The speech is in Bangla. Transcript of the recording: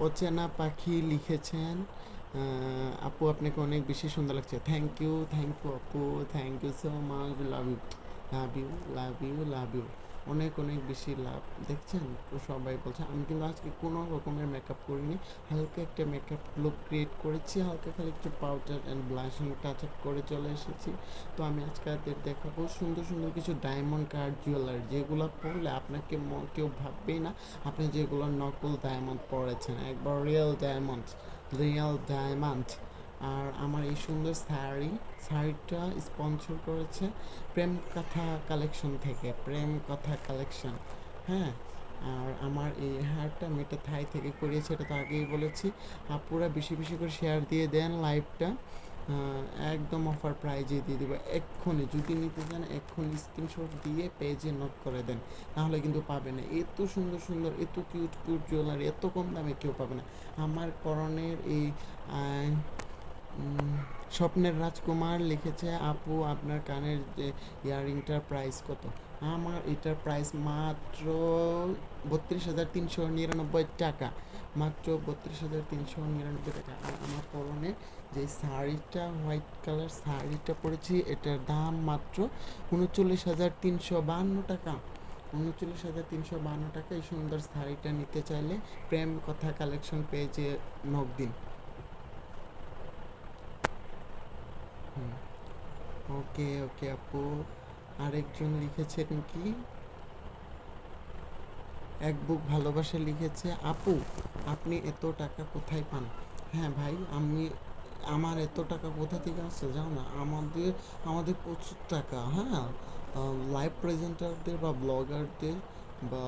অচেনা পাখি লিখেছেন, আপু আপনাকে অনেক বেশি সুন্দর লাগছে। থ্যাংক ইউ আপু, thank you so much, love you, love you, love you, love you, অনেক অনেক বেশি লাভ। দেখছেন তো সবাই বলছে। আমি কিন্তু আজকে কোনো রকমের মেকআপ করিনি, হালকা একটা মেকআপ লুক ক্রিয়েট করেছি, হালকা খালি একটু powder and blushing touch up করে চলে এসেছি। তো আমি আজকে আপনাদের দেখাবো সুন্দর সুন্দর কিছু ডায়মন্ড কার্ড জুয়েলারি, যেগুলো পরলে আপনাকে কেউ ভাববেই না আপনি যেগুলো নকল ডায়মন্ড পরেছেন, একবার রিয়েল ডায়মন্ড, রিয়েল ডায়মন্ড। আর আমার এই সুন্দর শাড়িটা স্পন্সর করেছে প্রেম কথা কালেকশন থেকে, প্রেম কথা কালেকশন। হ্যাঁ, আর আমার এই হেয়ারটা আমি এটা থাই থেকে করিয়েছি, এটা তো আগেই বলেছি। আপুরা বেশি বেশি করে শেয়ার দিয়ে দেন লাইভটা, একদম অফার প্রাইজে দিয়ে দেবো এক্ষুনি। যদি নিতে চান এক্ষুনি স্ক্রিনশট দিয়ে পেজে নোট করে দেন, নাহলে কিন্তু পাবে না। এত সুন্দর সুন্দর, এত কিউট কিউট জুয়েলারি এত কম দামে কেউ পাবে না। আমার পরনের এই স্বপ্নের রাজকুমার লিখেছে, আপু আপনার কানের যে ইয়াররিংটার প্রাইস কত? আমার এটার প্রাইস মাত্র 32,399 টাকা, মাত্র 32,399 টাকা। আর আমার পরনে যে শাড়িটা, হোয়াইট কালার শাড়িটা পরেছি, এটার দাম মাত্র 39,352 টাকা। 39,352 টাকা। এই সুন্দর শাড়িটা নিতে চাইলে প্রেম কথা কালেকশন পেজে নক দিন। ওকে ওকে আপু। আরেকজন লিখেছেন কি, এক বুক ভালোবাসা লিখেছে, আপু আপনি এত টাকা কোথায় পান? হ্যাঁ ভাই, আমার এত টাকা কোথা থেকে আসছে জানো না? আমাদের আমাদের প্রচুর টাকা। হ্যাঁ, লাইভ প্রেজেন্টারদের বা ব্লগারদের বা